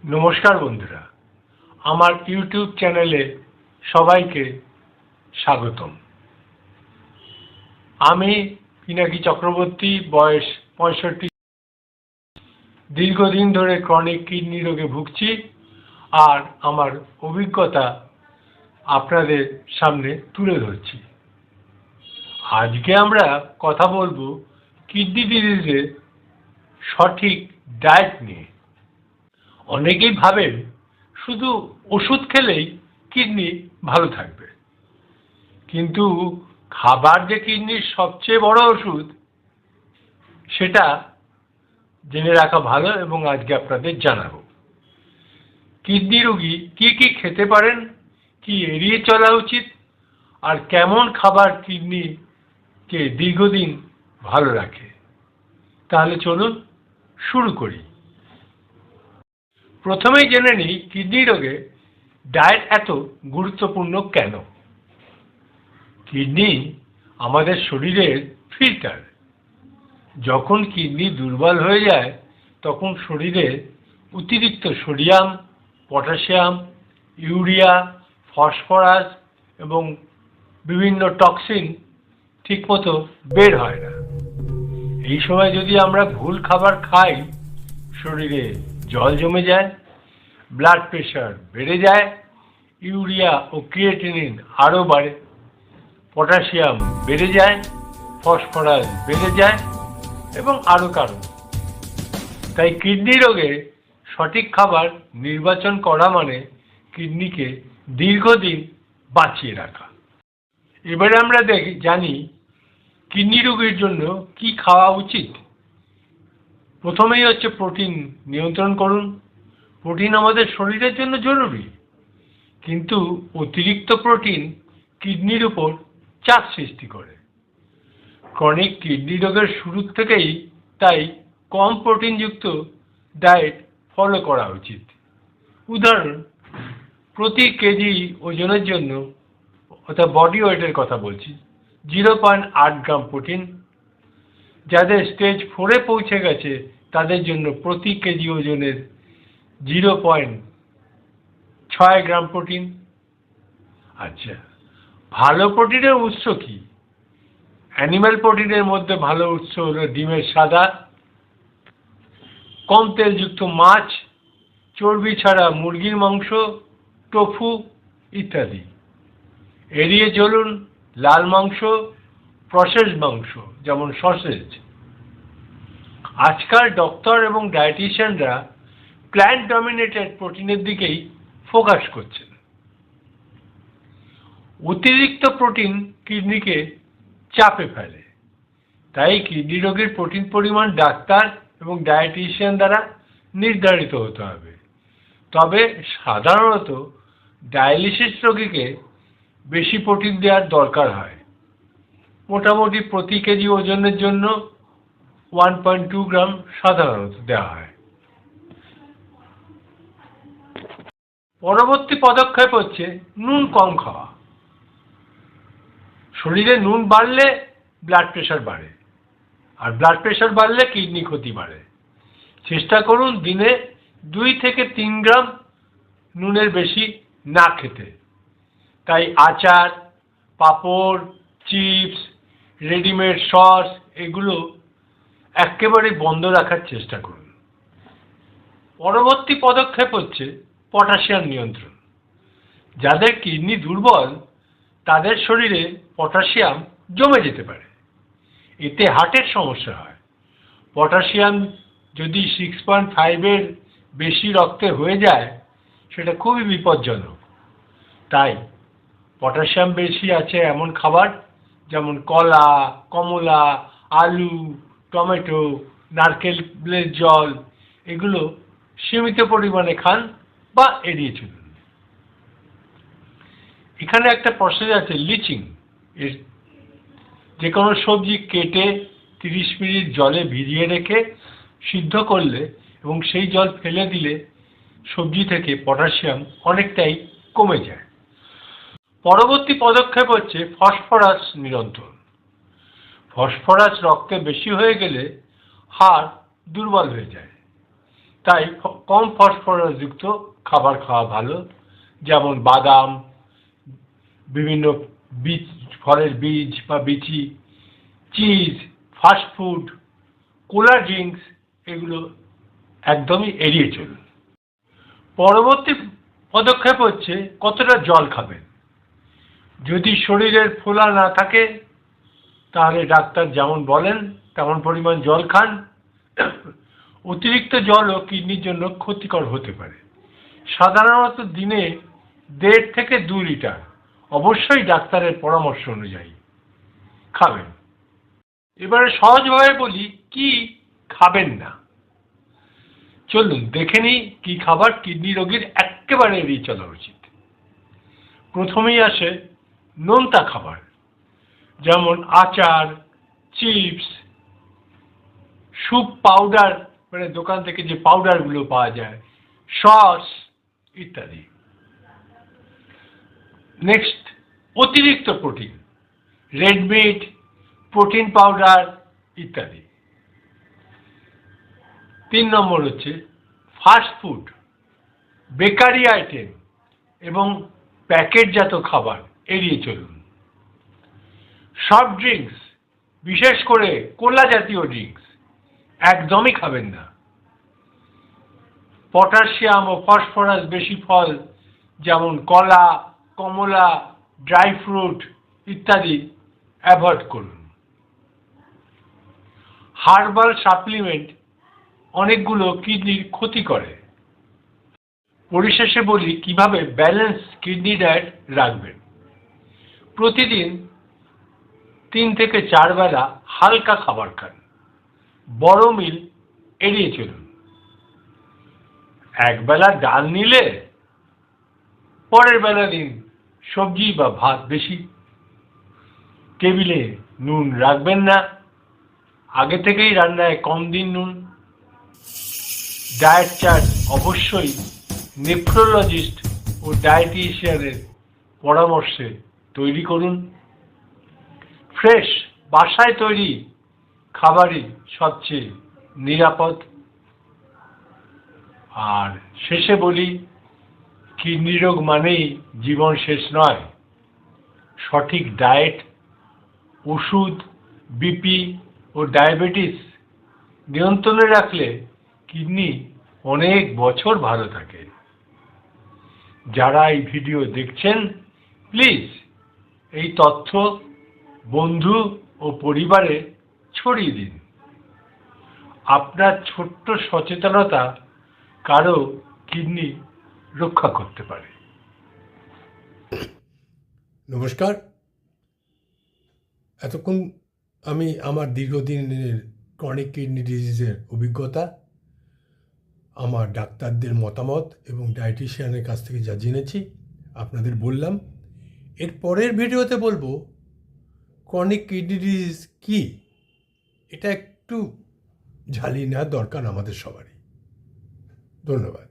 নমস্কার বন্ধুরা, আমার ইউটিউব চ্যানেলে সবাইকে স্বাগতম। আমি পিনাকি চক্রবর্তী, বয়স 65, দীর্ঘদিন ধরে ক্রনিক কিডনি রোগে ভুগছি আর আমার অভিজ্ঞতা আপনাদের সামনে তুলে ধরছি। আজকে আমরা কথা বলবো কিডনি ডিজিজের সঠিক ডায়েট নিয়ে। অনেকেই ভাবেন শুধু ওষুধ খেলেই কিডনি ভালো থাকবে, কিন্তু খাবার যে কিডনির সবচেয়ে বড় ওষুধ সেটা জেনে রাখা ভালো এবং আজকে আপনাদের জানাবো। কিডনি রোগী কি কি খেতে পারেন, কি এড়িয়ে চলা উচিত, আর কেমন খাবার কিডনিকে দীর্ঘদিন ভালো রাখে। তাহলে চলুন শুরু করি। প্রথমেই জেনে নিই কিডনি রোগে ডায়েট এত গুরুত্বপূর্ণ কেন। কিডনি আমাদের শরীরের ফিল্টার। যখন কিডনি দুর্বল হয়ে যায় তখন শরীরে অতিরিক্ত সোডিয়াম, পটাশিয়াম, ইউরিয়া, ফসফরাস এবং বিভিন্ন টক্সিন ঠিকমতো বের হয় না। এই সময় যদি আমরা ভুল খাবার খাই, শরীরে জল জমে যায়, ব্লাড প্রেশার বেড়ে যায়, ইউরিয়া ও ক্রিয়েটিনিন আরও বাড়ে, পটাশিয়াম বেড়ে যায়, ফসফরাস বেড়ে যায় এবং আরও কারণ। তাই কিডনি রোগে সঠিক খাবার নির্বাচন করা মানে কিডনিকে দীর্ঘদিন বাঁচিয়ে রাখা। এবারে আমরা জানি কিডনি রোগীর জন্য কি খাওয়া উচিত। প্রথমেই হচ্ছে প্রোটিন নিয়ন্ত্রণ করুন। প্রোটিন আমাদের শরীরের জন্য জরুরি, কিন্তু অতিরিক্ত প্রোটিন কিডনির উপর চাপ সৃষ্টি করে। ক্রনিক কিডনি রোগের শুরু থেকেই তাই কম প্রোটিনযুক্ত ডায়েট ফলো করা উচিত। উদাহরণ, প্রতি কেজি ওজনের জন্য, অর্থাৎ বডি ওয়েটের কথা বলছি, 0.8 গ্রাম প্রোটিন। যাদের স্টেজ 4-এ পৌঁছে গেছে তাদের জন্য প্রতি কেজি ওজনের 0.6 গ্রাম প্রোটিন। আচ্ছা, ভালো প্রোটিনের উৎস কি? অ্যানিম্যাল প্রোটিনের মধ্যে ভালো উৎস হলো ডিমের সাদা, কম তেলযুক্ত মাছ, চর্বি ছাড়া মুরগির মাংস, টোফু ইত্যাদি। এড়িয়ে চলুন লাল মাংস, প্রসেসড মাংস যেমন সসেজ। আজকাল ডক্টর এবং ডায়েটিশিয়ানরা প্ল্যান্ট ডমিনেটেড প্রোটিনের দিকেই ফোকাস করছেন। অতিরিক্ত প্রোটিন কিডনিকে চাপে ফেলে, তাই কিডনি রোগীর প্রোটিন পরিমাণ ডাক্তার এবং ডায়েটিশিয়ান দ্বারা নির্ধারিত হতে হবে। তবে সাধারণত ডায়ালিসিস রোগীকে বেশি প্রোটিন দেওয়ার দরকার হয়। মোটামুটি প্রতি কেজি ওজনের জন্য 1.2 গ্রাম সাধারণত দেওয়া হয়। পরবর্তী পদক্ষেপ হচ্ছে নুন কম খাওয়া। শরীরে নুন বাড়লে ব্লাড প্রেশার বাড়ে, আর ব্লাড প্রেশার বাড়লে কিডনি ক্ষতি বাড়ে। চেষ্টা করুন দিনে 2 থেকে 3 গ্রাম নুনের বেশি না খেতে। তাই আচার, পাঁপড়, চিপস, রেডিমেড সস এগুলো একেবারে বন্ধ রাখার চেষ্টা করুন। পরবর্তী পদক্ষেপ হচ্ছে পটাশিয়াম নিয়ন্ত্রণ। যাদের কিডনি দুর্বল তাদের শরীরে পটাশিয়াম জমে যেতে পারে, এতে হার্টের সমস্যা হয়। পটাশিয়াম যদি 6.5-এর বেশি রক্তে হয়ে যায় সেটা খুবই বিপজ্জনক। তাই পটাশিয়াম বেশি আছে এমন খাবার যেমন কলা, কমলা, আলু, টমেটো, নারকেলের জল এগুলো সীমিত পরিমাণে খান বা এড়িয়ে চলুন। এখানে একটা প্রসেস আছে লিচিং এর। যে কোনো সবজি কেটে 30 মিনিট জলে ভিজিয়ে রেখে সিদ্ধ করলে এবং সেই জল ফেলে দিলে সবজি থেকে পটাশিয়াম অনেকটাই কমে যায়। পরবর্তী পদক্ষেপ হচ্ছে ফসফরাস নিয়ন্ত্রণ। ফসফরাস রক্তে বেশি হয়ে গেলে হাড় দুর্বল হয়ে যায়। তাই কম ফসফরাসযুক্ত খাবার খাওয়া ভালো, যেমন বাদাম, বিভিন্ন বীজ, ফলের বীজ বা বিচি, চিজ, ফাস্টফুড, কোলা ড্রিঙ্কস, এগুলো একদমই এড়িয়ে চলুন। পরবর্তী পদক্ষেপ হচ্ছে কতটা জল খাবেন। যদি শরীরের ফোলা না থাকে তাহলে ডাক্তার যেমন বলেন তেমন পরিমাণ জল খান। অতিরিক্ত জলও কিডনির জন্য ক্ষতিকর হতে পারে। সাধারণত দিনে 1.5 থেকে 2 লিটার অবশ্যই ডাক্তারের পরামর্শ অনুযায়ী খাবেন। এবারে সহজভাবে বলি কি খাবেন না। চলুন দেখে নিই কি খাবার কিডনি রোগীর একেবারে এড়িয়ে চলা উচিত। প্রথমেই আসে নোনতা খাবার, যেমন আচার, চিপস, স্যুপ পাউডার, মানে দোকান থেকে যে পাউডারগুলো পাওয়া যায়, সস ইত্যাদি। নেক্সট, অতিরিক্ত protein, red meat, protein powder ইত্যাদি। 3 নম্বর হচ্ছে ফাস্ট ফুড, বেকারি আইটেম এবং প্যাকেটজাত খাবার এড়িয়ে চলুন। সফট ড্রিঙ্কস, বিশেষ করে কোলা জাতীয় ড্রিঙ্কস একদমই খাবেন না। পটাশিয়াম ও ফসফরাস বেশি ফল, যেমন কলা, কমলা, ড্রাই ফ্রুট ইত্যাদি অ্যাভয়েড করুন। হার্বাল সাপ্লিমেন্ট অনেকগুলো কিডনির ক্ষতি করে। পরিশেষে বলি কিভাবে ব্যালেন্স কিডনি ডায়েট রাখবেন। প্রতিদিন 3 থেকে 4 বেলা হালকা খাবার খান, বড় মিল এড়িয়ে চলুন। একবেলা ডাল নিলে পরের বেলা দিন সবজি বা ভাত বেশি। টেবিলে নুন রাখবেন না, আগে থেকেই রান্নায় কম দিন নুন। ডায়েট চার্ট অবশ্যই নেফ্রোলজিস্ট ও ডায়েটিশিয়ানের পরামর্শে তৈরি করুন। ফ্রেশ বাসায় তৈরি খাবারই সবচেয়ে নিরাপদ। আর শেষে বলি, কিডনি রোগ মানেই জীবন শেষ নয়। সঠিক ডায়েট, ওষুধ, বিপি ও ডায়াবেটিস নিয়ন্ত্রণে রাখলে কিডনি অনেক বছর ভালো থাকে। যারা এই ভিডিও দেখছেন, প্লিজ এই তথ্য বন্ধু ও পরিবারে ছড়িয়ে দিন। আপনার ছোট্ট সচেতনতা কারো কিডনি রক্ষা করতে পারে। নমস্কার। এতক্ষণ আমি আমার দীর্ঘদিনের ক্রনিক কিডনি ডিজিজের অভিজ্ঞতা, আমার ডাক্তারদের মতামত এবং ডায়েটিশিয়ানের কাছ থেকে যা জেনেছি আপনাদের বললাম। এর পরের ভিডিওতে বলবো ক্রনিক কিডনি ডিজিজ কী, এটা একটু ঝালিয়ে নেওয়ার দরকার আমাদের সবারই। ধন্যবাদ।